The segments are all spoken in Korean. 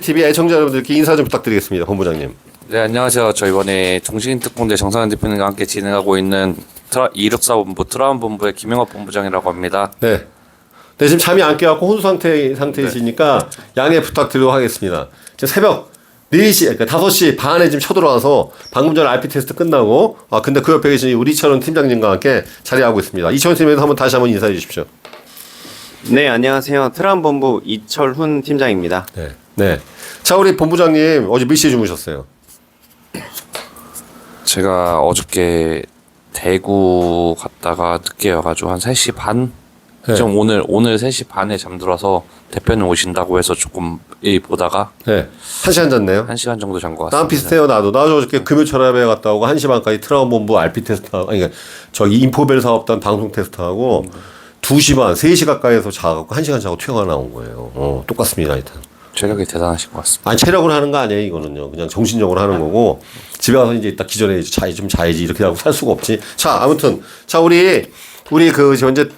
TV 애청자 여러분들께 인사 좀 부탁드리겠습니다. 본부장님. 네, 안녕하세요. 저 이번에 종신특공대 정상현 대표님과 함께 진행하고 있는 264본부 트라운 본부의 김영업 본부장이라고 합니다. 네. 네, 지금 잠이 안 깨갖고 혼수 상태이시니까 양해 부탁드리도록 하겠습니다. 지금 새벽 4시, 그러니까 5시 반에 지금 쳐들어와서 방금 전에 RP 테스트 끝나고, 근데 그 옆에 계신 우리 이철훈 팀장님과 함께 자리하고 있습니다. 이철훈 팀장님 한번 다시 한번 인사해 주십시오. 네, 안녕하세요. 트라운 본부 이철훈 팀장입니다. 네. 네. 자, 우리 본부장님 어제 몇 시에 주무셨어요? 제가 어저께 대구 갔다가 늦게 와가지고 한 3시 반? 네. 좀 오늘 3시 반에 잠들어서 대표님 오신다고 해서 조금 일 보다가 네. 1시간 잤네요. 1시간 정도 잔 것 같습니다. 난 비슷해요, 나도. 나도 어저께 금요철압에 갔다 오고 1시 반까지 트라운 본부 RP 테스트하고, 아니, 저기 인포벨 사업단 방송 테스트하고 2시 반, 3시 가까이에서 자갖고 1시간 자고 퇴근가 나온 거예요. 똑같습니다, 하여튼. 체력이 대단하신 것 같습니다. 아니, 체력으로 하는 거 아니에요, 이거는요. 그냥 정신적으로 하는 거고, 집에 가서 이제 딱 기존에 좀 자야지, 이렇게 하고 살 수가 없지. 자, 아무튼. 자, 우리 그, 현재,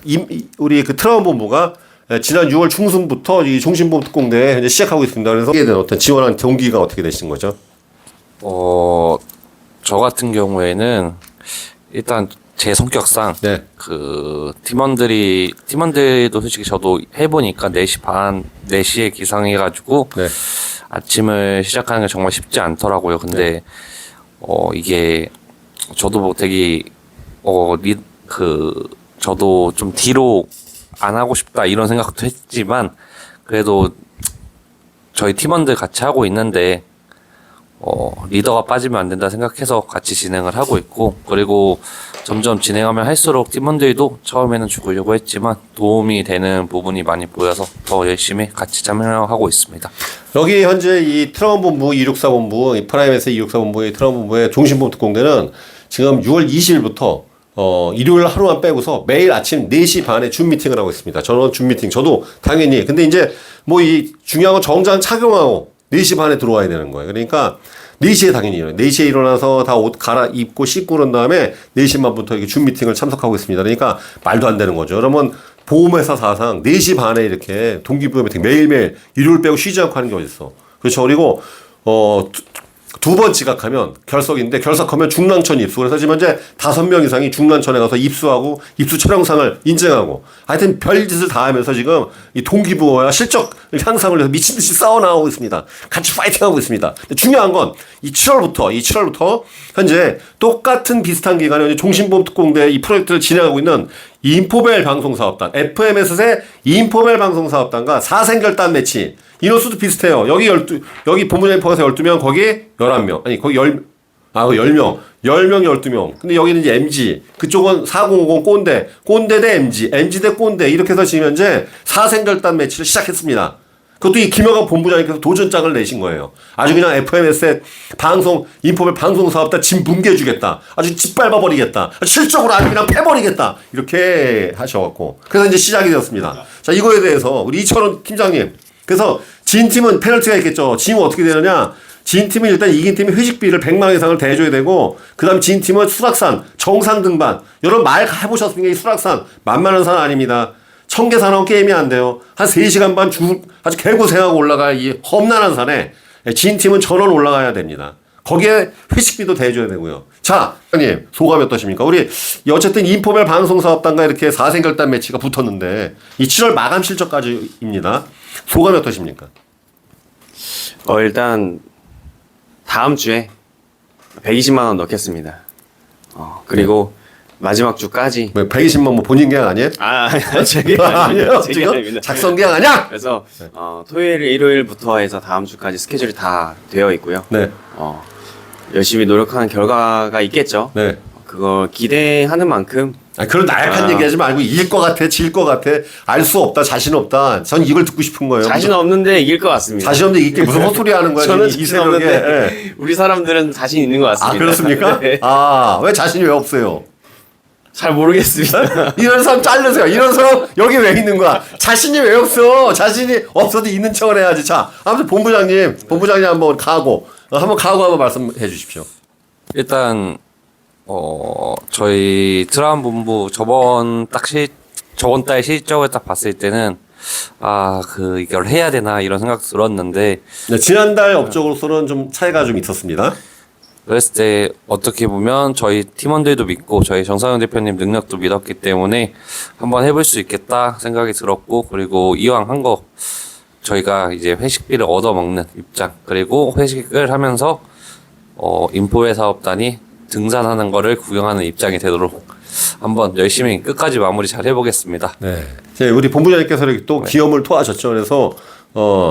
우리 그 트라운 본부가 지난 6월 중순부터 이 종신보험 특공대 현재 시작하고 있습니다. 그래서 이게 된 어떤 지원한 동기가 어떻게 되신 거죠? 저 같은 경우에는 일단 제 성격상 네. 그 팀원들도 솔직히 저도 해보니까 4시 반, 4시에 기상해가지고 네. 아침을 시작하는 게 정말 쉽지 않더라고요. 근데 이게 저도 뭐 되게 저도 좀 뒤로 안 하고 싶다 이런 생각도 했지만 그래도 저희 팀원들 같이 하고 있는데 리더가 빠지면 안 된다 생각해서 같이 진행을 하고 있고, 그리고 점점 진행하면 할수록 팀원들도 처음에는 죽으려고 했지만 도움이 되는 부분이 많이 보여서 더 열심히 같이 참여하고 있습니다. 여기 현재 이 트라운 본부 264본부, 이 프라임에서 264본부의 트라운 본부의 종신보험 특공대는 지금 6월 20일부터 일요일 하루만 빼고서 매일 아침 4시 반에 줌 미팅을 하고 있습니다. 저는 줌 미팅, 저도 당연히. 근데 이제 뭐 이 중요한 건 정장 착용하고 4시 반에 들어와야 되는 거예요. 그러니까 4시에 당연히 일어나요. 4시에 일어나서 다 옷 갈아입고 씻고 그런 다음에 4시 반부터 이렇게 줌 미팅을 참석하고 있습니다. 그러니까 말도 안 되는 거죠. 그러면 보험회사 사상 4시 반에 이렇게 동기부여 미팅 매일매일 일요일 빼고 쉬지 않고 하는 게 어딨어. 그렇죠. 그리고 두 번 지각하면 결석인데, 결석하면 중랑천 입수. 그래서 지금 현재 5명 이상이 중랑천에 가서 입수하고 입수 촬영상을 인증하고, 하여튼 별짓을 다 하면서 지금 이 동기부여와 실적 향상을 위해서 미친 듯이 싸워나가고 있습니다. 같이 파이팅하고 있습니다. 근데 중요한 건 이 7월부터 현재 똑같은 비슷한 기간에 종신보험 특공대 이 프로젝트를 진행하고 있는 인포벨 방송사업단, FMS의 인포벨 방송사업단과 사생결단 매치, 인원수도 비슷해요. 여기 본부장님 포함해서 12명, 거기 11명. 아니, 거기 10명, 12명. 근데 여기는 이제 MG, 그쪽은 4050 꼰대 대 MG 대 꼰대, 이렇게 해서 지금 현재 사생결단 매치를 시작했습니다. 그것도 이 김영학 본부장님께서 도전장을 내신 거예요. 아주 그냥 FMS의 인포벨 방송사업단 짐 뭉개주겠다. 아주 짓밟아버리겠다. 실적으로 아주 그냥 패버리겠다. 이렇게 하셔갖고. 그래서 이제 시작이 되었습니다. 자, 이거에 대해서 우리 이철원 팀장님. 그래서 진 팀은 페널티가 있겠죠. 지면 어떻게 되느냐. 진 팀은 일단 이긴 팀이 회식비를 100만 원 이상을 대줘야 되고, 그 다음 진 팀은 수락산, 정상 등반. 여러분 말 해보셨습니까? 이 수락산. 만만한 산 아닙니다. 1000개 나온 게임이 안 돼요. 한 3시간 반 아주 개고생하고 올라가야 이 험난한 산에 진 팀은 전원 올라가야 됩니다. 거기에 회식비도 대줘야 되고요. 자, 형님, 소감이 어떠십니까? 우리 어쨌든 인포벨 방송사업단과 이렇게 사생결단 매치가 붙었는데 이 7월 마감 실적까지입니다. 소감이 어떠십니까? 일단 다음 주에 120만 원 넣겠습니다. 그리고 마지막 주까지. 120만 뭐 본인 계약 아니에요? 제가 아니에요. 지금 작성 계약 아니야? 그래서 토요일, 일요일부터 해서 다음 주까지 스케줄이 다 되어 있고요. 네. 열심히 노력하는 결과가 있겠죠. 네. 그걸 기대하는 만큼. 그런 나약한 얘기하지 말고 이길 것 같아, 질 것 같아, 알 수 없다, 자신 없다. 전 이걸 듣고 싶은 거예요. 자신 없는데 이길 것 같습니다. 자신 없는데 이게 무슨 헛소리 하는 거야? 저는 이 자신 없는데 네. 우리 사람들은 자신 있는 것 같습니다. 그렇습니까? 네. 왜 자신이 왜 없어요? 잘 모르겠습니다. 이런 사람 자르세요. 이런 사람 여기 왜 있는 거야? 자신이 왜 없어? 자신이 없어도 있는 척을 해야지. 자, 아무튼 본부장님 한번 한번 말씀해 주십시오. 일단 저희 트라운 본부 저번 달 실적을 딱 봤을 때는 이걸 해야 되나 이런 생각 들었는데 네, 지난달 업적으로서는 좀 차이가 좀 있었습니다. 그랬을 때 어떻게 보면 저희 팀원들도 믿고 저희 정상영 대표님 능력도 믿었기 때문에 한번 해볼 수 있겠다 생각이 들었고, 그리고 이왕 한 거 저희가 이제 회식비를 얻어먹는 입장, 그리고 회식을 하면서 인포회 사업단이 등산하는 거를 구경하는 입장이 되도록 한번 열심히 끝까지 마무리 잘 해보겠습니다. 네. 이제 우리 본부장님께서 이렇게 또 기염을 토하셨죠. 그래서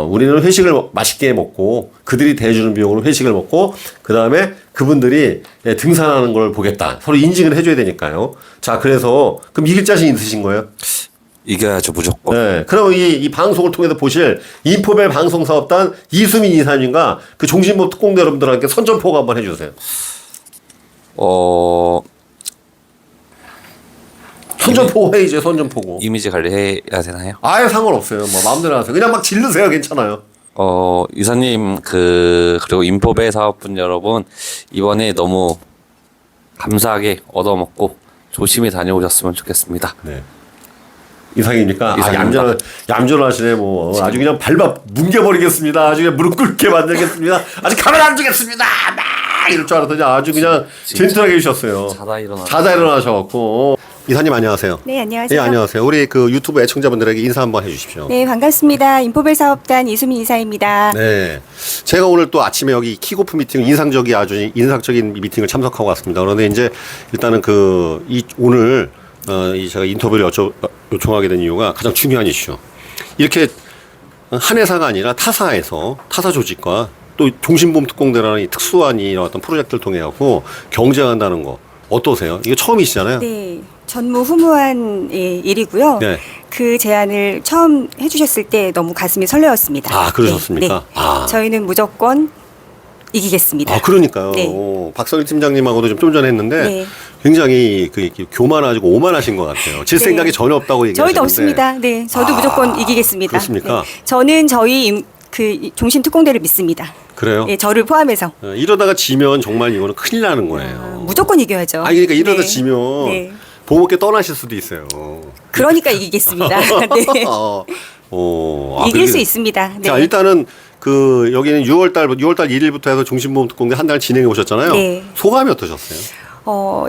우리는 회식을 맛있게 먹고 그들이 대주는 비용으로 회식을 먹고 그 다음에 그분들이 등산하는 걸 보겠다. 서로 인증을 해줘야 되니까요. 자, 그래서 그럼 이길 자신 있으신 거예요? 이겨야죠, 무조건. 네. 그럼 이 방송을 통해서 보실 인포벨 방송사업단 이수민 이사님과 그 종신부 특공대 여러분들한테 선전포고 한번 해주세요. 선전포고 해야죠, 선전포고. 이미지 관리해야 되나요? 아예 상관없어요. 뭐 마음대로 하세요. 그냥 막 질르세요. 괜찮아요. 이사님, 그리고 인포배 사업분 여러분, 이번에 너무 감사하게 얻어먹고 조심히 다녀오셨으면 좋겠습니다. 네. 이상입니까? 이상입니다. 얌전하시네, 뭐. 아주 그냥 밟아 뭉개버리겠습니다. 아주 그냥 무릎 꿇게 만들겠습니다. 아주 카메라 안 주겠습니다. 막 이럴 줄 알았더니 아주 그냥 젠틀하게 해주셨어요. 자다 일어나셔갖고. 이사님 안녕하세요. 네, 안녕하세요. 네, 안녕하세요. 우리 그 유튜브 애청자분들에게 인사 한번 해주십시오. 네, 반갑습니다. 인포벨 사업단 이수민 이사입니다. 네. 제가 오늘 또 아침에 여기 킥오프 미팅 아주 인상적인 미팅을 참석하고 왔습니다. 그런데 이제 일단은 오늘 제가 인터뷰를 요청하게 된 이유가 가장 중요한 이슈. 이렇게 한 회사가 아니라 타사에서 타사 조직과 또 종신보험 특공대라는 이 특수한 이 어떤 프로젝트를 통해 갖고 경쟁한다는 거 어떠세요? 이게 처음이시잖아요. 네, 전무후무한 일이고요. 네. 그 제안을 처음 해주셨을 때 너무 가슴이 설레었습니다. 아, 그러셨습니까? 네. 아. 저희는 무조건 이기겠습니다. 아, 그러니까요. 네. 박성일 팀장님하고도 좀 전에 했는데 네. 굉장히 교만하시고 오만하신 것 같아요. 질 네. 생각이 전혀 없다고 얘기하셨는데. 저희도 없습니다. 네, 저도 무조건 이기겠습니다. 그렇습니까? 네. 저는 저희 종신 특공대를 믿습니다. 그래요? 네, 저를 포함해서 이러다가 지면 정말 이거는 큰일 나는 거예요. 무조건 이겨야죠. 아니 그러니까 이러다 네. 지면 네. 보험업계 떠나실 수도 있어요. 그러니까 이기겠습니다. 네. 이길 그렇게- 수 있습니다. 네. 자, 일단은 여기는 6월 1일부터 해서 종신보험 특공대 한 달 진행해 오셨잖아요. 네. 소감이 어떠셨어요?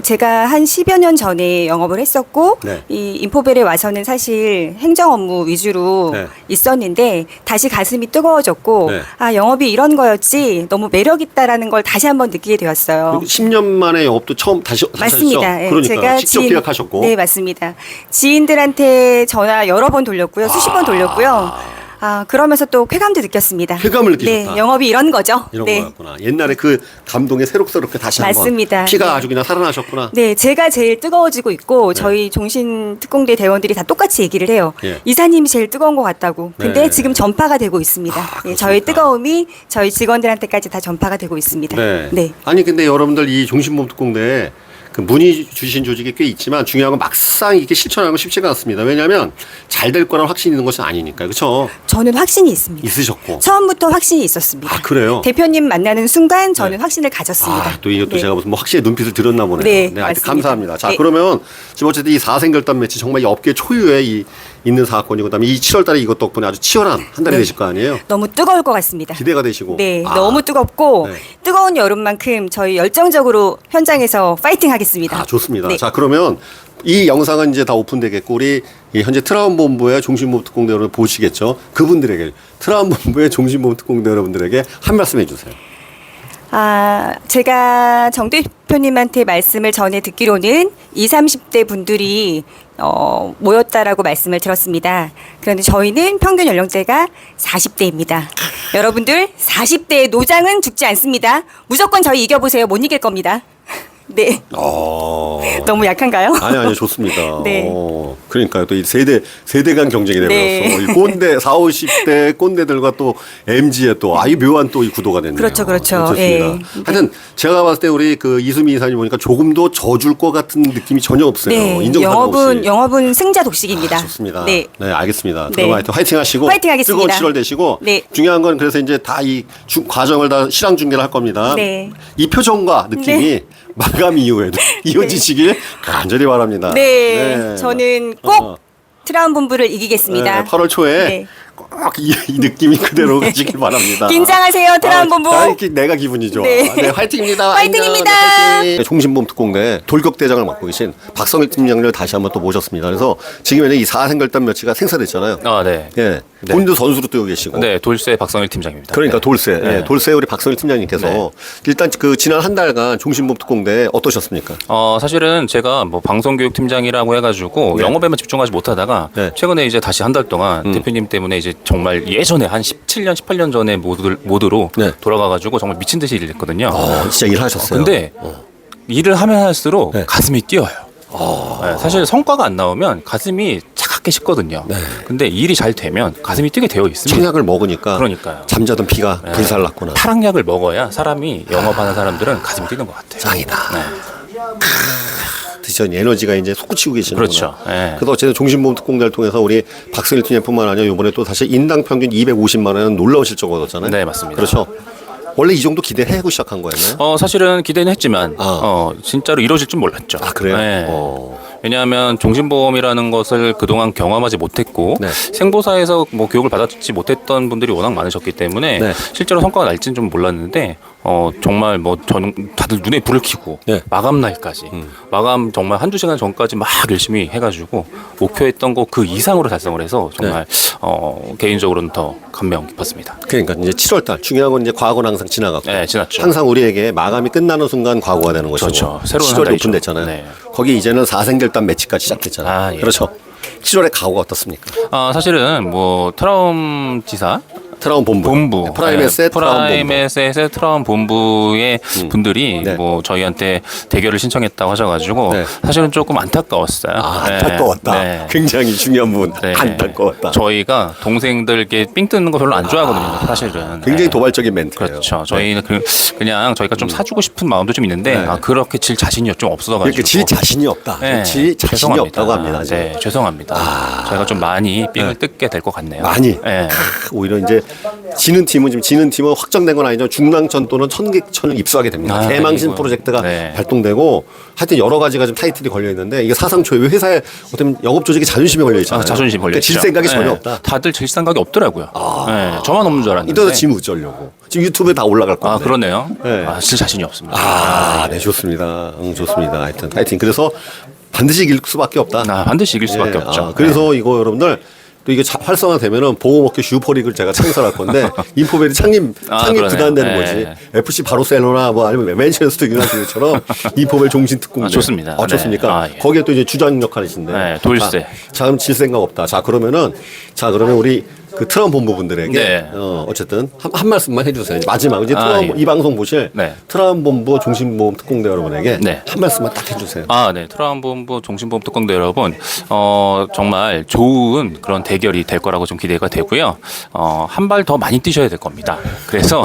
제가 한 10여 년 전에 영업을 했었고, 네. 이 인포벨에 와서는 사실 행정 업무 위주로 네. 있었는데, 다시 가슴이 뜨거워졌고, 네. 아, 영업이 이런 거였지, 너무 매력있다라는 걸 다시 한번 느끼게 되었어요. 10년 만에 영업도 처음 다시 맞습니다. 하셨죠? 예, 그러니까 직접 계약하셨고. 네, 맞습니다. 지인들한테 전화 여러 번 돌렸고요. 수십 번 돌렸고요. 그러면서 또 쾌감도 느꼈습니다. 쾌감을 느끼셨다. 네, 영업이 이런 거죠. 이런 네. 거였구나. 옛날에 그 감동에 새록새롭게 다시 한번 맞습니다. 피가 네. 아주 그냥 살아나셨구나. 네, 제가 제일 뜨거워지고 있고 네. 저희 종신 특공대 대원들이 다 똑같이 얘기를 해요. 예. 이사님이 제일 뜨거운 것 같다고. 근데 네. 지금 전파가 되고 있습니다. 네, 저희 그렇습니까? 뜨거움이 저희 직원들한테까지 다 전파가 되고 있습니다. 네. 아니 근데 여러분들 이 종신보험 특공대에 그 문의 주신 조직이 꽤 있지만 중요한 건 막상 이렇게 실천하는 건 쉽지가 않습니다. 왜냐하면 잘 될 거라는 확신이 있는 것은 아니니까. 그렇죠? 저는 확신이 있습니다. 있으셨고. 처음부터 확신이 있었습니다. 아, 그래요? 대표님 만나는 순간 저는 네. 확신을 가졌습니다. 또 이것도 네. 제가 무슨 뭐 확실히 눈빛을 들였나 보네요. 네, 하여튼 맞습니다. 감사합니다. 자, 네. 그러면 지금 어쨌든 이 사생결단 매치 정말 이 업계 초유의 있는 사건이고 그다음에 이 7월 달에 이것 덕분에 아주 치열한 한 달이 네. 되실 거 아니에요? 너무 뜨거울 것 같습니다. 기대가 되시고. 네, 아, 너무 뜨겁고 네. 뜨거운 여름만큼 저희 열정적으로 현장에서 파이팅 하겠습니다. 좋습니다. 네. 자, 그러면 이 영상은 이제 다 오픈되겠고 우리 이 현재 트라운본부의 종신보험 특공대 여러분 보시겠죠? 그분들에게 트라운본부의 종신보험 특공대 여러분들에게 한 말씀 해주세요. 제가 정 대표님한테 말씀을 전해 듣기로는 20, 30대 분들이 모였다라고 말씀을 들었습니다. 그런데 저희는 평균 연령대가 40대입니다. 여러분들 40대의 노장은 죽지 않습니다. 무조건 저희 이겨보세요. 못 이길 겁니다. 네. 너무 약한가요? 아니 좋습니다. 네. 그러니까요. 또 이 세대 간 경쟁이 되면서 네. 이 꼰대 40, 50대 꼰대들과 또 MZ의 또 아이 묘한 또 이 구도가 됐네요. 그렇죠, 그렇죠. 좋습니다. 예. 하여튼 제가 봤을 때 우리 그 이수미 이사님 보니까 조금도 져줄 것 같은 느낌이 전혀 없어요. 네. 인정사정 없이. 영업은 승자 독식입니다. 좋습니다. 네. 알겠습니다. 네. 그럼 하여튼 화이팅 하시고 화이팅 하겠습니다. 뜨거운 7월 되시고 네. 중요한 건 그래서 이제 다 이 과정을 다 실황 중계를 할 겁니다. 네. 이 표정과 느낌이 네. 마감 이후에도 이어지시길 간절히 바랍니다. 네. 저는 꼭 트라운 본부를 이기겠습니다. 8월 초에 네. 꼭 이 느낌이 그대로 가시길 바랍니다. 긴장하세요, 트라운 본부. 내가 기분이 좋아. 네. 네, 화이팅입니다. 화이팅입니다. 화이팅. 종신보험 특공대 돌격대장을 맡고 계신 박성일 팀장님을 다시 한번 또 모셨습니다. 그래서 지금 이 4생결단 매치가 생사됐잖아요. 아, 네. 예. 네. 본인도 선수로 뛰고 계시고. 네, 돌쇠 박성일 팀장입니다. 그러니까 네. 돌쇠. 네. 예, 돌쇠 우리 박성일 팀장님께서 네. 일단 그 지난 한 달간 종신보험 특공대 어떠셨습니까? 사실은 제가 뭐 방송교육팀장이라고 해가지고 네. 영업에만 집중하지 못하다가 네. 최근에 이제 다시 한 달 동안 대표님 때문에 이제 정말 예전에 한 17년, 18년 전에 모드로 네. 돌아가가지고 정말 미친 듯이 일을 했거든요. 진짜 일하셨어요. 근데 일을 하면 할수록 네. 가슴이 뛰어요. 네, 사실 성과가 안 나오면 가슴이 차갑게 식거든요. 네. 근데 일이 잘 되면 가슴이 뛰게 되어 있습니다. 청약을 먹으니까 그러니까요. 잠자던 피가 네. 불살났구나. 타락약을 먹어야 사람이 영업하는 사람들은 가슴이 뛰는 것 같아요. 짱이다. 네. 드시던 에너지가 이제 솟구치고 계시는구나. 그렇죠. 예. 그래서 어쨌든 종신보험 특공대를 통해서 우리 박성일 팀장뿐만 아니라 이번에 또 사실 인당 평균 250만 원은 놀라운 실적을 얻었잖아요. 네, 맞습니다. 그렇죠. 원래 이 정도 기대하고 시작한 거였나요? 사실은 기대는 했지만 진짜로 이루어질 줄 몰랐죠. 아, 그래요? 네. 왜냐하면 종신보험이라는 것을 그동안 경험하지 못했고 네. 생보사에서 뭐 교육을 받았지 못했던 분들이 워낙 많으셨기 때문에 네. 실제로 성과가 날지는 좀 몰랐는데 정말 뭐 다들 눈에 불을 켜고 네. 마감 날까지 마감 정말 한두 시간 전까지 막 열심히 해가지고 목표했던 거 그 이상으로 달성을 해서 정말 개인적으로는 더 감명 깊었습니다. 그러니까 이제 7월달 중요한 건 이제 과거는 항상 지나갔고 네, 지났죠. 항상 우리에게 마감이 끝나는 순간 과거가 되는 것이고 그렇죠. 새로운 한 7월에 달이죠. 오픈됐잖아요. 네. 거기 이제는 4생결단 매치까지 시작됐잖아요. 아, 예. 그렇죠. 7월에 각오가 어떻습니까? 사실은 뭐 트라움 지사 트라운 본부. 네, 프라임에셋 트라운 본부. 프라임에셋의 트라움 본부의 분들이 네. 뭐 저희한테 대결을 신청했다고 하셔가지고 네. 사실은 조금 안타까웠어요. 아, 네. 안타까웠다. 네. 굉장히 중요한 부분. 네. 안타까웠다. 저희가 동생들께 삥 뜯는 거 별로 안 좋아하거든요. 사실은. 굉장히 네. 도발적인 멘트예요. 그렇죠. 저희는 그냥 저희가 좀 사주고 싶은 마음도 좀 있는데 네. 그렇게 질 자신이 좀 없어가지고. 이렇게 질 자신이 없다. 네, 질 자신이 죄송합니다. 없다고 합니다. 이제. 네, 죄송합니다. 저희가 좀 많이 삥을 뜯게 될 것 같네요. 많이. 네. 오히려 이제 지는 팀은 확정된 건 아니죠. 중랑천 또는 천객천을 입수하게 됩니다. 아, 대망신 이거. 프로젝트가 네. 발동되고 하여튼 여러 가지가 좀 타이틀이 걸려 있는데 이게 사상 초유의 회사의 어떤 영업 조직의 자존심이 걸려 있잖아요. 자존심 걸려 그러니까 질 생각이 전혀 없다. 다들 질 생각이 없더라고요. 네, 저만 없는 줄 알았는데. 이러다 지면 어쩌려고. 지금 유튜브에 다 올라갈 건데. 그러네요. 네. 질 자신이 없습니다. 네, 좋습니다. 좋습니다. 하여튼 파이팅. 그래서 반드시 이길 수밖에 없다. 반드시 이길 수밖에 예, 없죠. 그래서 이거 여러분들 또 이게 활성화되면은 보험업계 슈퍼리그를 제가 창설할 건데 인포벨이 창립 그러네요. 구단되는 네. 거지. FC 바르셀로나 뭐 아니면 맨체스터 유나이티드처럼 인포벨 종신 특공대. 좋습니다. 네. 좋습니까? 예. 거기에 또 이제 주장 역할이신데. 네, 돌쇠. 자, 그럼 질 생각 없다. 그러면 우리 그 트라움 본부분들에게 네. 어쨌든 한 말씀만 해주세요. 마지막 이제 예. 이 방송 보실 네. 트라움 본부 종신보험 특공대 여러분에게 네. 한 말씀만 딱 해주세요. 네. 트라움본부 종신보험 특공대 여러분, 정말 좋은 그런 대결이 될 거라고 좀 기대가 되고요. 한 발 더 많이 뛰셔야 될 겁니다. 그래서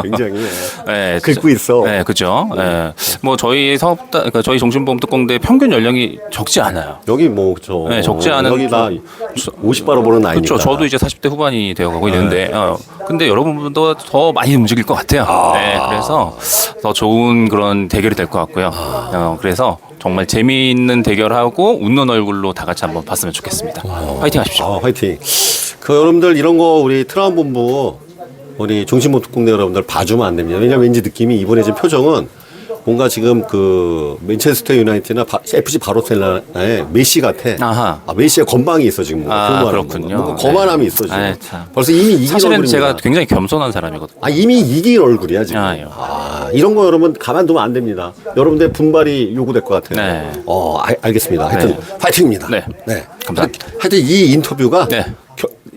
굉장히 네, 긁고 있어. 네, 그죠. 네. 뭐 저희 그러니까 저희 종신보험 특공대 평균 연령이 적지 않아요. 여기 뭐 그렇죠. 네, 적지 않은 여기 다 50바로 보는 나이니까. 그렇죠. 저도 이제 40대 후반이 되어가고 있는데, 근데 여러분도 더 많이 움직일 것 같아요. 네, 그래서 더 좋은 그런 대결이 될 것 같고요. 그래서 정말 재미있는 대결하고 웃는 얼굴로 다 같이 한번 봤으면 좋겠습니다. 화이팅 하십시오. 화이팅. 그 여러분들 이런 거 우리 트라움 본부 우리 종신보험 특공대 여러분들 봐주면 안 됩니다. 왜냐면 왠지 느낌이 이번에 지금 표정은 뭔가 지금 그 맨체스터 유나이티드나 FC 바르셀로나의 메시 같아. 아하. 메시의 건방이 있어 지금. 그렇군요. 뭔가 거만함이 있어 지금. 네, 참. 벌써 이미 이긴 사실은 얼굴입니다. 제가 굉장히 겸손한 사람이거든요. 이미 이긴 얼굴이야 지금. 예. 이런 거 여러분 가만두면 안 됩니다. 여러분들 분발이 요구될 것 같아요. 네. 알겠습니다. 하여튼 파이팅입니다. 네. 감사합니다. 하여튼 이 인터뷰가 네.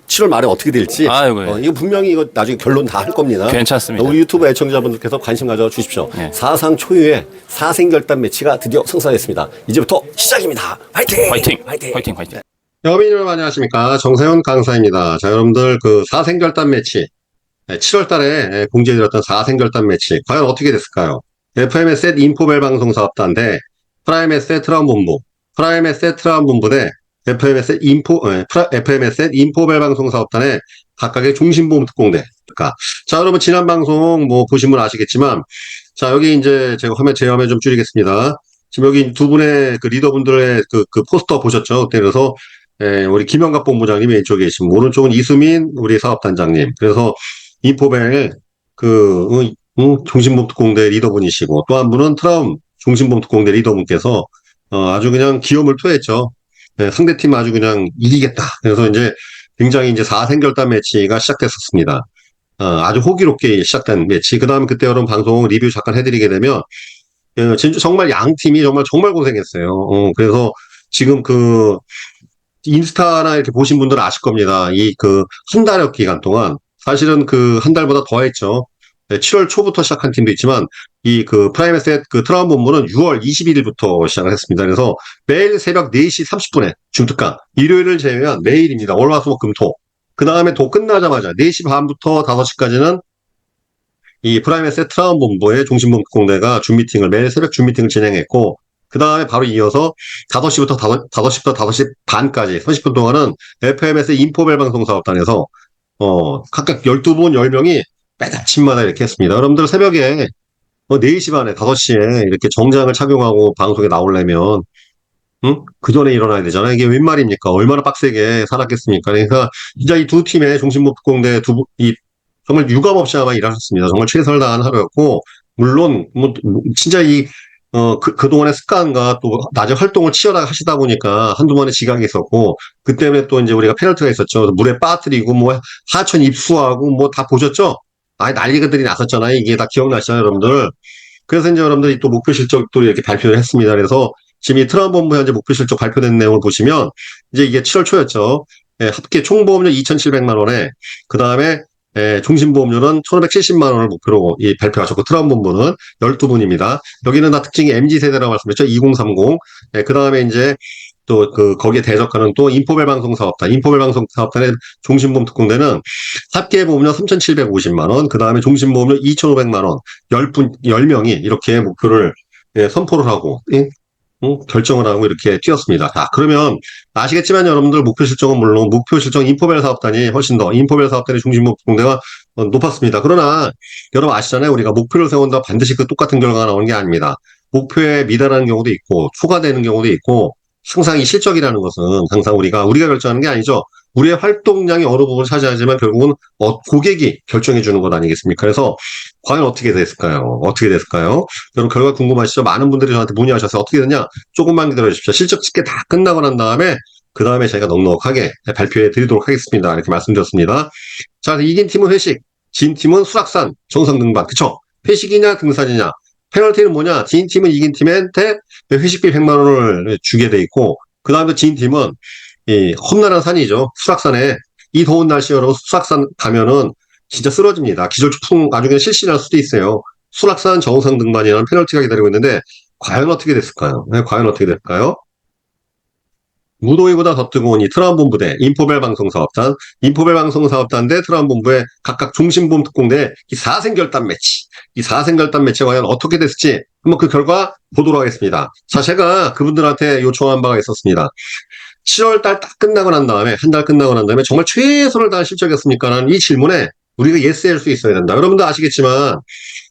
7월 말에 어떻게 될지 아이고, 이거 분명히 이거 나중에 결론 다 할 겁니다. 괜찮습니다. 우리 유튜브 애청자분들께서 관심 가져 주십시오. 네. 사상 초유의 4생결단 매치가 드디어 성사됐습니다. 이제부터 시작입니다. 화이팅! 화이팅! 화이팅! 화이팅! 여러분 여러분 안녕하십니까. 정세훈 강사입니다. 자, 여러분들 그 4생결단 매치 7월 달에 공지해드렸던 4생결단 매치 과연 어떻게 됐을까요? FMS의 인포벨 방송사업단 대 프라임에셋 트라움 본부, 프라임에셋 트라움 본부 대 FMS의 인포벨 방송사업단의 각각의 종신보험 특공대. 자, 여러분 지난 방송 뭐 보신 분 아시겠지만, 자 여기 이제 제가 제 화면 좀 줄이겠습니다. 지금 여기 두 분의 그 리더분들의 그 포스터 보셨죠? 그래서 우리 김영갑 본부장님 왼쪽에 계시고, 오른쪽은 이수민 우리 사업단장님. 그래서 인포벨 종신보험특공대 리더분이시고, 또 한 분은 트라움 종신보험특공대 리더분께서 아주 그냥 기염을 토했죠. 상대팀 아주 그냥 이기겠다. 그래서 이제 굉장히 이제 4승 결단 매치가 시작됐었습니다. 아주 호기롭게 시작된 매치. 그 다음에 그때 여러분 방송 리뷰 잠깐 해드리게 되면, 진짜 정말 양 팀이 정말 고생했어요. 그래서 지금 인스타나 이렇게 보신 분들은 아실 겁니다. 한 달여 기간 동안, 사실은 한 달보다 더 했죠. 7월 초부터 시작한 팀도 있지만, 프라임에셋 트라움 본부는 6월 21일부터 시작을 했습니다. 그래서 매일 새벽 4시 30분에 중특강, 일요일을 제외한 매일입니다. 월, 화, 수, 목, 금, 토. 그 다음에 끝나자마자 4시 반부터 5시까지는 이 프라임에셋 트라움 본부의 종신보험공대가 매일 새벽 줌미팅을 진행했고, 그 다음에 바로 이어서 5시부터 5시 반까지 30분 동안은 FMS 인포벨 방송사업단에서 각각 12분 10명이 매일 아침마다 이렇게 했습니다. 여러분들 새벽에 4시 반에 5시에 이렇게 정장을 착용하고 방송에 나오려면 그 전에 일어나야 되잖아요. 이게 웬 말입니까? 얼마나 빡세게 살았겠습니까? 그러니까 진짜 이 두 팀의 종신보험공대 정말 유감없이 아마 일하셨습니다. 정말 최선을 다한 하루였고, 물론 진짜 그동안의 습관과 또 낮에 활동을 치열하게 하시다 보니까 한두 번의 지각이 있었고, 그 때문에 또 이제 우리가 페널티가 있었죠. 물에 빠뜨리고 하천 입수하고 다 보셨죠? 난리가들이 났었잖아요. 이게 다 기억나시잖아요, 여러분들. 그래서 이제 여러분들이 또 목표 실적도 이렇게 발표를 했습니다. 그래서 지금 이 트라움 본부 현재 목표 실적 발표된 내용을 보시면, 이제 이게 7월 초였죠. 합계 총보험료 2,700만 원에, 그 다음에 종신보험료는 1,570만 원을 목표로 발표하셨고, 트라움 본부는 12분입니다. 여기는 다 특징이 MZ세대라고 말씀했죠. 2030. 그 다음에 이제 또 거기에 대적하는 또 인포벨 방송사업단의 종신보험 특공대는 합계 보험료 3,750만 원, 그 다음에 종신보험료 2,500만 원, 10명이 이렇게 목표를 선포를 하고, 결정을 하고 이렇게 뛰었습니다. 그러면 아시겠지만 여러분들 목표 실적은 물론 목표 실적 인포벨 사업단이 훨씬 더 인포벨 사업단의 중심목 공대가 높았습니다. 그러나 여러분 아시잖아요. 우리가 목표를 세운다 반드시 똑같은 결과가 나오는 게 아닙니다. 목표에 미달하는 경우도 있고 초과되는 경우도 있고, 항상 이 실적이라는 것은 항상 우리가 결정하는 게 아니죠. 우리의 활동량이 어느 부분을 차지하지만 결국은 고객이 결정해 주는 것 아니겠습니까? 그래서 과연 어떻게 됐을까요? 여러분 결과 궁금하시죠? 많은 분들이 저한테 문의하셔서 어떻게 됐냐? 조금만 기다려 주십시오. 실적 집계 다 끝나고 난 다음에 그 다음에 저희가 넉넉하게 발표해 드리도록 하겠습니다. 이렇게 말씀드렸습니다. 자, 이긴 팀은 회식, 진 팀은 수락산, 정상 등반. 그쵸? 회식이냐 등산이냐? 페널티는 뭐냐? 진 팀은 이긴 팀한테 회식비 100만 원을 주게 돼 있고, 그 다음에 진 팀은 험난한 산이죠. 수락산에 이 더운 날씨에 여러분 수락산 가면은 진짜 쓰러집니다. 기절초풍 아주 그냥 실신할 수도 있어요. 수락산 정상 등반이라는 페널티가 기다리고 있는데 과연 어떻게 됐을까요? 과연 어떻게 될까요? 무더위보다 더 뜨거운 이 트라움 본부대 인포벨 방송사업단 대 트라움 본부의 각각 종신보험 특공대 이 4승 결단 매치. 이 4승 결단 매치가 과연 어떻게 됐을지 한번 그 결과 보도록 하겠습니다. 자, 제가 그분들한테 요청한 바가 있었습니다. 7월 달 딱 끝나고 난 다음에, 한 달 끝나고 난 다음에 정말 최선을 다한 실적이었습니까? 라는 이 질문에 우리가 예스할 수 있어야 된다. 여러분도 아시겠지만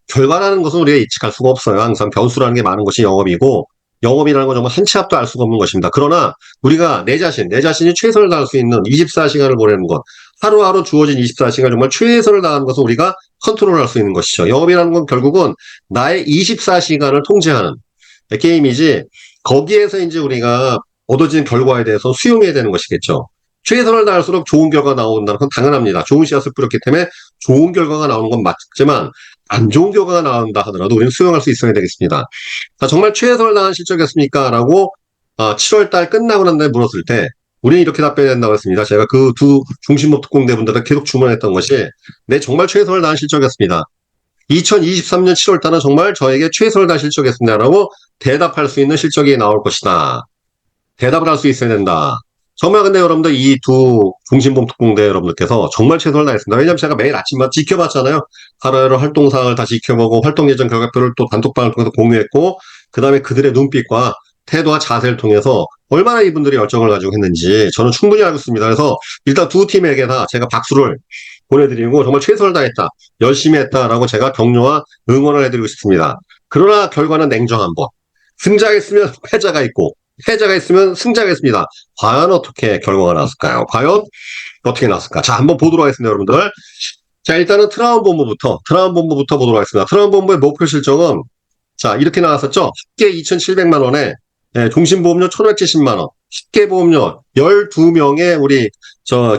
결과라는 것은 우리가 예측할 수가 없어요. 항상 변수라는 게 많은 것이 영업이고, 영업이라는 건 정말 한 치 앞도 알 수가 없는 것입니다. 그러나 우리가 내 자신이 최선을 다할 수 있는 24시간을 보내는 것, 하루하루 주어진 24시간 정말 최선을 다하는 것을 우리가 컨트롤할 수 있는 것이죠. 영업이라는 건 결국은 나의 24시간을 통제하는 게임이지, 거기에서 이제 우리가 얻어진 결과에 대해서 수용해야 되는 것이겠죠. 최선을 다할수록 좋은 결과가 나온다는 건 당연합니다. 좋은 씨앗을 뿌렸기 때문에 좋은 결과가 나오는 건 맞지만, 안 좋은 결과가 나온다 하더라도 우리는 수용할 수 있어야 되겠습니다. 자, 정말 최선을 다한 실적이었습니까? 라고 7월 달 끝나고 난 다음에 물었을 때 우리는 이렇게 답변해야 된다고 했습니다. 제가 그 두 중심목 특공대 분들한테 계속 주문했던 것이, 네, 정말 최선을 다한 실적이었습니다. 2023년 7월 달은 정말 저에게 최선을 다한 실적이었습니다. 라고 대답할 수 있는 실적이 나올 것이다. 대답을 할 수 있어야 된다. 정말 근데 여러분들 이 두 종신보험 특공대 여러분들께서 정말 최선을 다했습니다. 왜냐하면 제가 매일 아침마다 지켜봤잖아요. 하루하루 활동사항을 다 지켜보고 활동 예정 결과표를 또 단톡방을 통해서 공유했고, 그 다음에 그들의 눈빛과 태도와 자세를 통해서 얼마나 이분들이 열정을 가지고 했는지 저는 충분히 알고 있습니다. 그래서 일단 두 팀에게 다 제가 박수를 보내드리고 정말 최선을 다했다, 열심히 했다라고 제가 격려와 응원을 해드리고 싶습니다. 그러나 결과는 냉정한 법. 승자가 있으면 패자가 있고, 패자가 있으면 승자가 있습니다. 과연 어떻게 결과가 나왔을까요? 과연 어떻게 나왔을까? 자, 한번 보도록 하겠습니다, 여러분들. 자, 일단은 트라운본부부터 보도록 하겠습니다. 트라운본부의 목표 실적은 자, 이렇게 나왔었죠? 합계 2,700만 원에 종신보험료 1,570만 원, 합계보험료 12명의 우리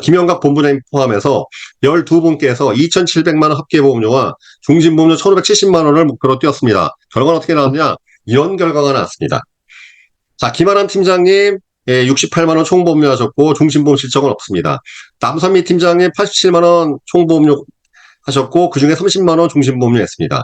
김영각 본부장님 포함해서 12분께서 2,700만 원 합계보험료와 종신보험료 1,570만 원을 목표로 뛰었습니다. 결과는 어떻게 나왔냐? 이런 결과가 나왔습니다. 자, 김아람 팀장님 68만 원 총보험료 하셨고 종신보험 실적은 없습니다. 남선미 팀장님 87만 원 총보험료 하셨고 그중에 30만 원 종신보험료 했습니다.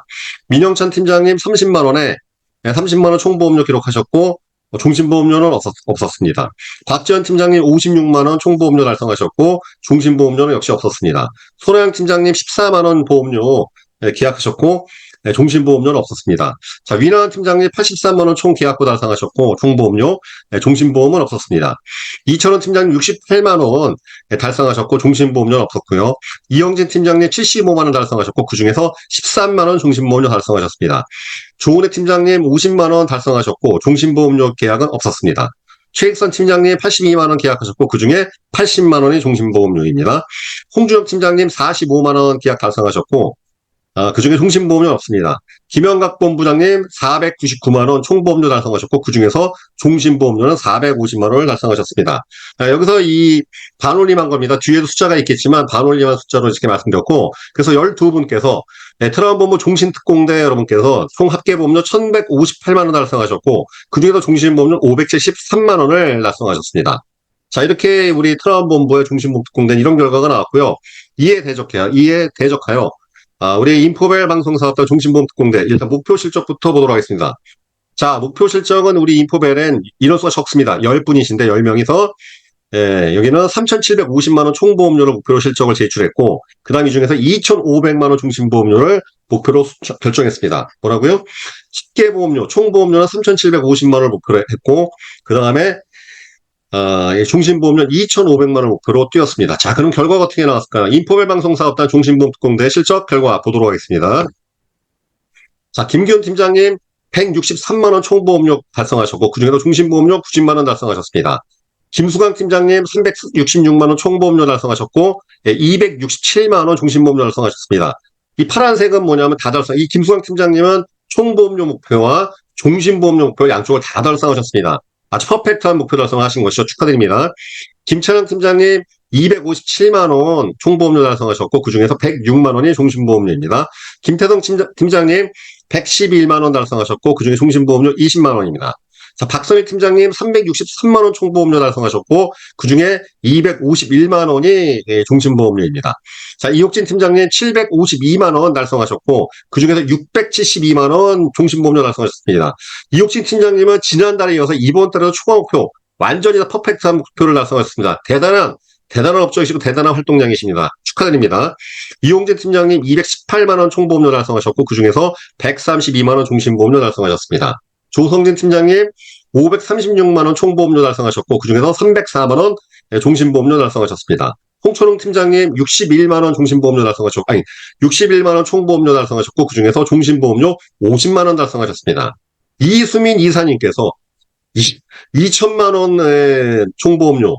민영찬 팀장님 30만 원에 30만 원 총보험료 기록하셨고 종신보험료는 없었습니다. 박지현 팀장님 56만 원 총보험료 달성하셨고 종신보험료는 역시 없었습니다. 손호영 팀장님 14만 원 보험료 계약하셨고 종신보험료는 없었습니다. 자, 위나은 팀장님 83만 원 총 계약부 달성하셨고 총보험료, 종신보험은 없었습니다. 이철원 팀장님 68만 원 달성하셨고 종신보험료는 없었고요. 이영진 팀장님 75만 원 달성하셨고 그중에서 13만 원 종신보험료 달성하셨습니다. 조은혜 팀장님 50만 원 달성하셨고 종신보험료 계약은 없었습니다. 최익선 팀장님 82만 원 계약하셨고 그중에 80만 원이 종신보험료입니다. 홍준혁 팀장님 45만 원 계약 달성하셨고 그중에 종신보험료는 없습니다. 김영각 본부장님 499만 원 총보험료 달성하셨고 그중에서 종신보험료는 450만 원을 달성하셨습니다. 여기서 이 반올림한 겁니다. 뒤에도 숫자가 있겠지만 반올림한 숫자로 이렇게 말씀드렸고 그래서 12분께서 트라운본부 종신특공대 여러분께서 총 합계보험료 1,158만 원 달성하셨고 그중에서 종신보험료 573만 원을 달성하셨습니다. 자, 이렇게 우리 트라운본부의 종신보험특공대는 이런 결과가 나왔고요. 이에 대적하여 우리 인포벨 방송사업단 종신보험특공대 일단 목표 실적부터 보도록 하겠습니다. 자, 목표 실적은 우리 인포벨엔 인원수가 적습니다. 10분이신데 10명이서 여기는 3,750만 원 총보험료를 목표로 실적을 제출했고 그 다음 이 중에서 2,500만 원 종신보험료를 목표로 결정했습니다. 뭐라고요? 식계보험료, 총보험료는 3,750만 원을 목표로 했고 그 다음에 종신보험료 2,500만 원 목표로 뛰었습니다. 자, 그럼 결과가 어떻게 나왔을까요? 인포벨 방송사업단 종신보험특공대 실적 결과 보도록 하겠습니다. 자, 김기훈 팀장님 163만 원 총보험료 달성하셨고 그중에서 종신보험료 90만 원 달성하셨습니다. 김수강 팀장님 366만 원 총보험료 달성하셨고 267만 원 종신보험료 달성하셨습니다. 이 파란색은 뭐냐면 다 달성. 이 김수강 팀장님은 총보험료 목표와 종신보험료 목표 양쪽을 다 달성하셨습니다. 아주 퍼펙트한 목표 달성하신 것이죠. 축하드립니다. 김찬영 팀장님 257만 원 총보험료 달성하셨고 그중에서 106만 원이 종신보험료입니다. 김태성 팀장님 111만 원 달성하셨고 그중에 종신보험료 20만 원입니다. 자, 박선희 팀장님 363만 원 총보험료 달성하셨고 그중에 251만 원이 종신보험료입니다. 자, 이옥진 팀장님 752만 원 달성하셨고 그중에서 672만 원 종신보험료 달성하셨습니다. 이옥진 팀장님은 지난달에 이어서 이번 달에도 초과 목표 완전히 다 퍼펙트한 목표를 달성하셨습니다. 대단한 업적이시고 대단한 활동량이십니다. 축하드립니다. 이용재 팀장님 218만 원 총보험료 달성하셨고 그중에서 132만 원 종신보험료 달성하셨습니다. 조성진 팀장님 536만 원 총보험료 달성하셨고 그중에서 304만 원 종신보험료 달성하셨습니다. 홍철웅 팀장님 61만 원 종신보험료 달성하셨고 61만 원 총보험료 달성하셨고 그중에서 종신보험료 50만 원 달성하셨습니다. 이수민 이사님께서 2천만 원의 총보험료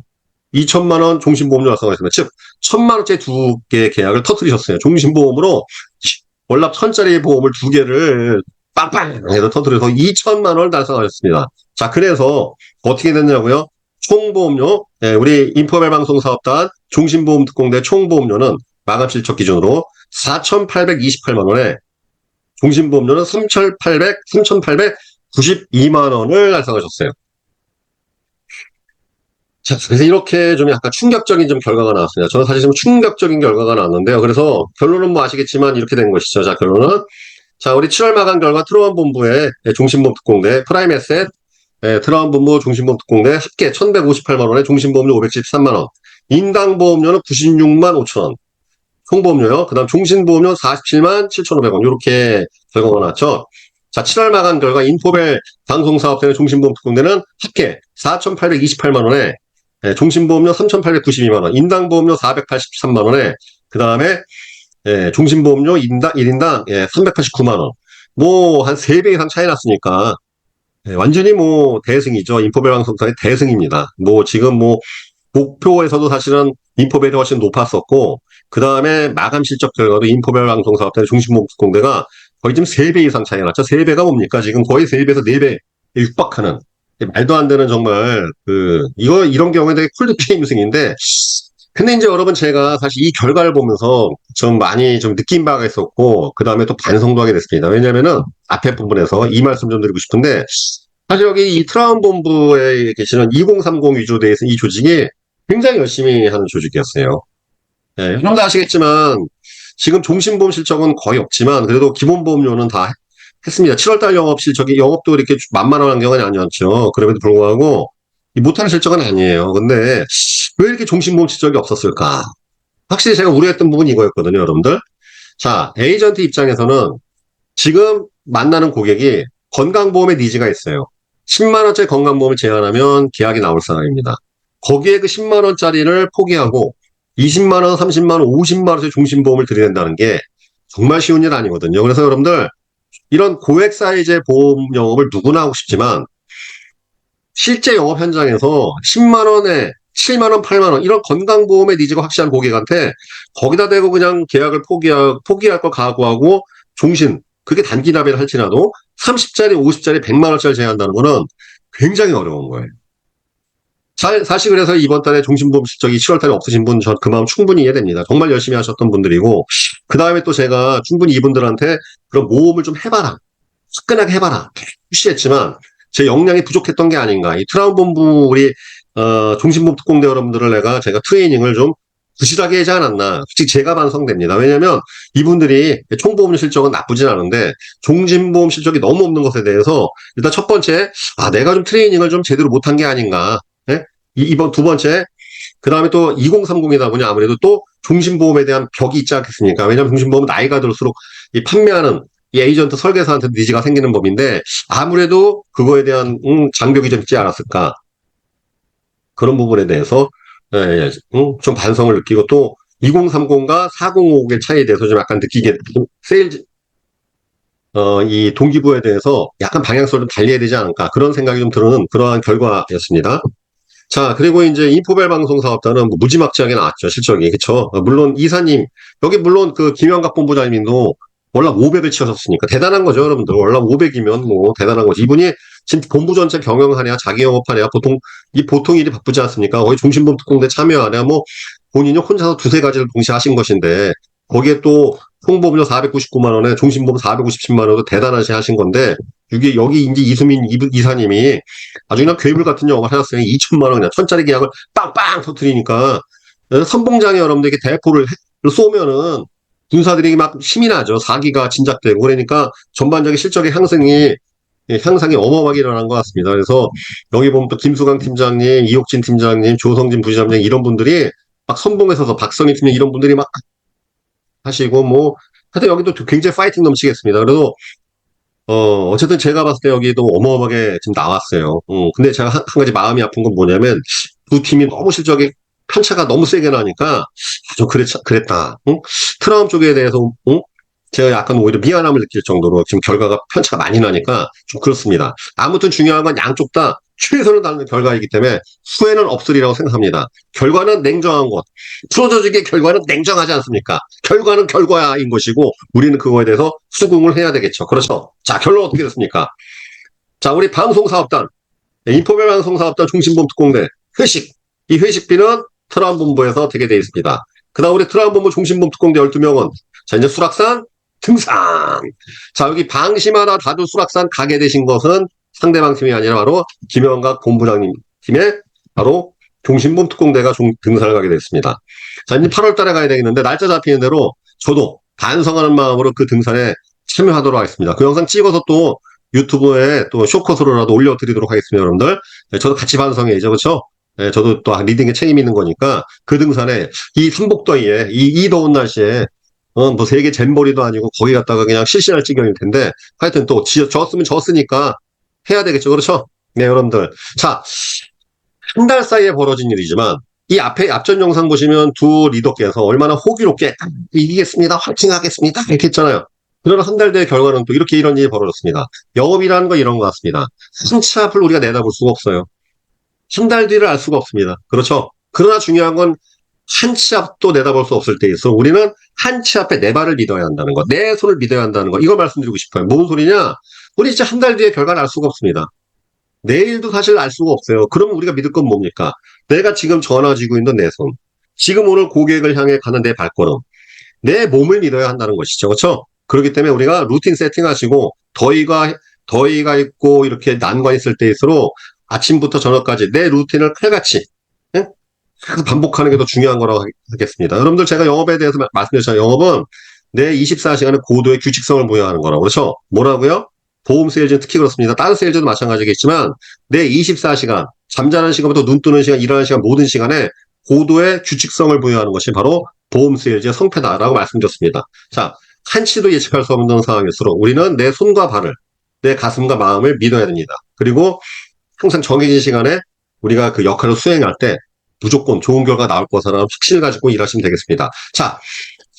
2천만 원 종신보험료 달성하셨습니다. 즉 1,000만 원짜리 2개 계약을 터뜨리셨어요. 종신보험으로 월납 1,000짜리 보험을 2개를 빵빵 해서 터뜨려서 2천만 원을 달성하셨습니다. 자, 그래서 어떻게 됐냐고요? 총보험료, 우리 인포벨 방송사업단 종신보험특공대 총보험료는 마감 실적 기준으로 4,828만 원에 종신보험료는 3,892만 원을 달성하셨어요. 자, 그래서 이렇게 좀 약간 충격적인 좀 결과가 나왔습니다. 저는 사실 좀 충격적인 결과가 나왔는데요. 그래서 결론은 뭐 아시겠지만 이렇게 된 것이죠. 자, 결론은 자, 우리 7월 마감 결과 트라운본부의 종신보험특공대 프라임에셋 트라운본부 종신보험특공대 합계 1,158만 원에 종신보험료 573만 원, 인당보험료는 96만 5천 원, 총보험료요. 그 다음 종신보험료 47만 7,500원 이렇게 결과가 나왔죠. 자, 7월 마감 결과 인포벨 방송사업단의 종신보험특공대는 합계 4,828만 원에 종신보험료 3,892만 원, 인당보험료 483만 원에 그 다음에 종신보험료 1인당 389만 원. 뭐 한 3배 이상 차이 났으니까 네, 완전히 뭐 대승이죠. 인포벨 방송사의 대승입니다. 뭐 지금 뭐 목표에서도 사실은 인포벨이 훨씬 높았었고, 그 다음에 마감 실적 결과도 인포벨 방송사업단의 중심목공대가 거의 지금 3배 이상 차이가 났죠. 3배가 뭡니까? 지금 거의 3배에서 4배에 육박하는. 말도 안 되는 정말, 이런 경우에 되게 콜드게임 승인데, 근데 이제 여러분 제가 사실 이 결과를 보면서 좀 많이 좀 느낀 바가 있었고, 그 다음에 또 반성도 하게 됐습니다. 왜냐면은 앞에 부분에서 이 말씀 좀 드리고 싶은데, 사실 여기 이 트라운 본부에 계시는 2030 위주로 이 조직이 굉장히 열심히 하는 조직이었어요. 예, 여러분도 아시겠지만, 지금 종신보험 실적은 거의 없지만, 그래도 기본보험료는 다 했습니다. 7월달 영업 실적이, 영업도 이렇게 만만한 경우는 아니었죠. 그럼에도 불구하고, 이 못하는 실적은 아니에요. 근데, 왜 이렇게 종신보험 실적이 없었을까? 확실히 제가 우려했던 부분이 이거였거든요, 여러분들. 자, 에이전트 입장에서는 지금 만나는 고객이 건강보험의 니즈가 있어요. 10만원짜리 건강보험을 제한하면 계약이 나올 사람입니다. 거기에 그 10만원짜리를 포기하고 20만원, 30만원, 50만원짜리 종신보험을 드려야 된다는 게 정말 쉬운 일 아니거든요. 그래서 여러분들 이런 고액 사이즈의 보험 영업을 누구나 하고 싶지만 실제 영업 현장에서 10만원에 7만원, 8만원 이런 건강보험의 니즈가 확실한 고객한테 거기다 대고 그냥 계약을 포기할 거 각오하고 종신 그게 단기 납입을 할지라도 30짜리, 50짜리, 100만원짜리 제한한다는 거는 굉장히 어려운 거예요. 사실 그래서 이번 달에 종신보험 실적이 7월 달에 없으신 분, 전 그 마음 충분히 이해됩니다. 정말 열심히 하셨던 분들이고, 그 다음에 또 제가 충분히 이분들한테 그런 모험을 좀 해봐라. 화끈하게 해봐라. 푸시했지만, 제 역량이 부족했던 게 아닌가. 이 트라운 본부, 종신보험 특공대 여러분들을 제가 트레이닝을 좀 부실하게 하지 않았나. 솔직히 제가 반성됩니다. 왜냐면 이분들이 총보험 실적은 나쁘진 않은데 종신보험 실적이 너무 없는 것에 대해서 일단 첫 번째, 내가 좀 트레이닝을 좀 제대로 못한 게 아닌가. 예? 이번 두 번째, 그 다음에 또 2030이다 보니 아무래도 또 종신보험에 대한 벽이 있지 않겠습니까? 왜냐면 종신보험은 나이가 들수록 이 판매하는 이 에이전트 설계사한테 니즈가 생기는 법인데 아무래도 그거에 대한 장벽이 좀 있지 않았을까. 그런 부분에 대해서 좀 반성을 느끼고 또 2030과 4050의 차이에 대해서 좀 약간 느끼게 세일즈 이 동기부에 대해서 약간 방향성을 좀 달리해야 되지 않을까 그런 생각이 좀 드는 그러한 결과였습니다. 자, 그리고 이제 인포벨 방송 사업단은 뭐 무지막지하게 나왔죠, 실적이. 그쵸? 물론 이사님, 여기 물론 그 김영갑 본부장님도 월남 500을 치셨으니까 대단한 거죠, 여러분들. 월남 500이면 뭐 대단한 거죠. 이분이 지금 본부 전체 경영하냐, 자기 영업하냐, 보통 일이 바쁘지 않습니까? 거의 종신보험 특공대 참여하냐, 뭐 본인이 혼자서 두세 가지를 동시에 하신 것인데 거기에 또 홍보비료 499만 원에 종신보험 457만 원도 대단하시 하신 건데 여기 이제 이수민 이사님이 아주 그냥 괴물 같은 영업을 하셨어요. 2천만 원 그냥 1,000짜리 계약을 빵빵 터뜨리니까 선봉장에 여러분들에게 대포를 쏘면은 군사들이 막 힘이 나죠. 사기가 진작되고 그러니까 전반적인 실적의 향상이 어마어마하게 일어난 것 같습니다. 그래서 여기 보면 또 김수강 팀장님, 이옥진 팀장님, 조성진 부시장님 이런 분들이 막 선봉에 서서 박성희 팀장 이런 분들이 막 하시고 뭐 하여튼 여기도 굉장히 파이팅 넘치겠습니다. 그래도 어쨌든 제가 봤을 때 여기도 어마어마하게 지금 나왔어요. 근데 제가 한 가지 마음이 아픈 건 뭐냐면 두 팀이 너무 실적이 편차가 너무 세게 나니까 좀 그랬다. 응? 트라움 쪽에 대해서 제가 약간 오히려 미안함을 느낄 정도로 지금 결과가 편차가 많이 나니까 좀 그렇습니다. 아무튼 중요한 건 양쪽 다 최선을 다하는 결과이기 때문에 후회는 없으리라고 생각합니다. 결과는 냉정한 것. 프로조직의 결과는 냉정하지 않습니까? 결과는 결과인 것이고 우리는 그거에 대해서 수긍을 해야 되겠죠. 그렇죠? 자, 결론 어떻게 됐습니까? 자, 우리 방송사업단, 인포벨 방송사업단 중심보험 특공대 회식. 이 회식비는 트라움 본부에서 되게 돼 있습니다. 그 다음 우리 트라움 본부 중심보험 특공대 12명은 자, 이제 수락산 등산. 자, 여기 방심하다 다들 수락산 가게 되신 것은 상대방 팀이 아니라 바로 김영각 본부장님 팀의 바로 종신보험 특공대가 등산을 가게 됐습니다. 자, 이제 8월 달에 가야 되겠는데 날짜 잡히는 대로 저도 반성하는 마음으로 그 등산에 참여하도록 하겠습니다. 그 영상 찍어서 또 유튜브에 또 쇼컷으로라도 올려드리도록 하겠습니다, 여러분들. 네, 저도 같이 반성해야죠, 그렇죠? 네, 저도 또 리딩에 책임 있는 거니까 그 등산에 이 삼복더위에 이 더운 날씨에 뭐 세계 잼버리도 아니고 거기 갔다가 그냥 실신할 지경일 텐데 하여튼 또 졌으면 졌으니까 해야 되겠죠. 그렇죠? 네, 여러분들. 자, 한 달 사이에 벌어진 일이지만 이 앞전 영상 보시면 두 리더께서 얼마나 호기롭게 이기겠습니다. 화이팅 하겠습니다. 이렇게 했잖아요. 그러나 한 달 뒤의 결과는 또 이렇게 이런 일이 벌어졌습니다. 영업이라는 건 이런 것 같습니다. 한치 앞을 우리가 내다볼 수가 없어요. 한 달 뒤를 알 수가 없습니다. 그렇죠? 그러나 중요한 건 한치 앞도 내다볼 수 없을 때 있어. 우리는 한치 앞에 내 발을 믿어야 한다는 거, 내 손을 믿어야 한다는 거, 이걸 말씀드리고 싶어요. 뭔 소리냐? 우리 진짜 한 달 뒤의 결과를 알 수가 없습니다. 내일도 사실 알 수가 없어요. 그럼 우리가 믿을 건 뭡니까? 내가 지금 전화 쥐고 있는 내 손, 지금 오늘 고객을 향해 가는 내 발걸음, 내 몸을 믿어야 한다는 것이죠. 그렇죠? 그렇기 때문에 우리가 루틴 세팅하시고 더위가 있고 이렇게 난관 있을 때일수록 아침부터 저녁까지 내 루틴을 칼같이 반복하는 게 더 중요한 거라고 하겠습니다. 여러분들 제가 영업에 대해서 말씀드렸잖아요. 영업은 내 24시간의 고도의 규칙성을 부여하는 거라고. 그렇죠? 뭐라고요? 보험 세일즈는 특히 그렇습니다. 다른 세일즈도 마찬가지겠지만 내 24시간, 잠자는 시간부터 눈 뜨는 시간, 일하는 시간 모든 시간에 고도의 규칙성을 부여하는 것이 바로 보험 세일즈의 성패다라고 말씀드렸습니다. 자, 한치도 예측할 수 없는 상황일수록 우리는 내 손과 발을, 내 가슴과 마음을 믿어야 됩니다. 그리고 항상 정해진 시간에 우리가 그 역할을 수행할 때 무조건 좋은 결과가 나올 것이라는 확신을 가지고 일하시면 되겠습니다. 자,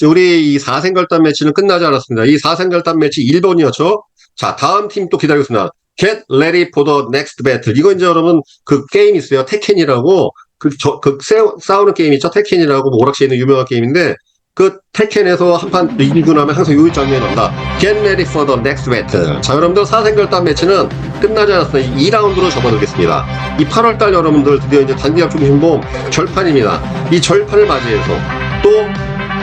우리 이 4생 결단 매치는 끝나지 않았습니다. 이 4생 결단 매치 1번이었죠. 자, 다음 팀 또 기다리고 있습니다. Get ready for the next battle. 이거 이제 여러분 그 게임 있어요. 테켄이라고 싸우는 게임 있죠. 테켄이라고 오락실에 있는 유명한 게임인데 그 테켄에서 한판 이기고 나면 항상 요 장면이 나온다. Get ready for the next battle. 자, 여러분들 4생 결단 매치는 끝나지 않았습니다. 2라운드로 접어들겠습니다. 이 8월달 여러분들 드디어 이제 단기합 중심봉 절판입니다. 이 절판을 맞이해서 또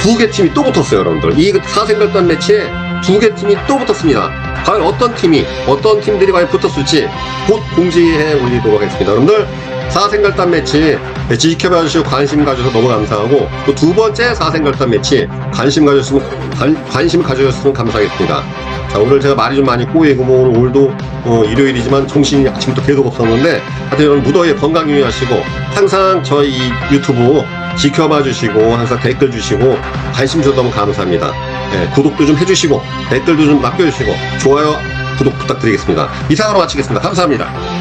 두 개 팀이 또 붙었어요, 여러분들. 이 4생 결단 매치에 두 개 팀이 또 붙었습니다. 과연 어떤 팀들이 과연 붙었을지 곧 공지해 올리도록 하겠습니다. 여러분들 4생 결단 매치 지켜봐 주시고 관심 가져서 너무 감사하고 또 두 번째 4생 결단 매치 관심 가져주셨으면 감사하겠습니다. 자, 오늘 제가 말이 좀 많이 꼬이고 뭐 오늘도 일요일이지만 정신이 아침부터 계속 없었는데 하여튼 여러분 무더위에 건강 유의하시고 항상 저희 유튜브 지켜봐 주시고 항상 댓글 주시고 관심 주셔서 너무 감사합니다. 네, 구독도 좀 해주시고 댓글도 좀 남겨주시고 좋아요 구독 부탁드리겠습니다. 이상으로 마치겠습니다. 감사합니다.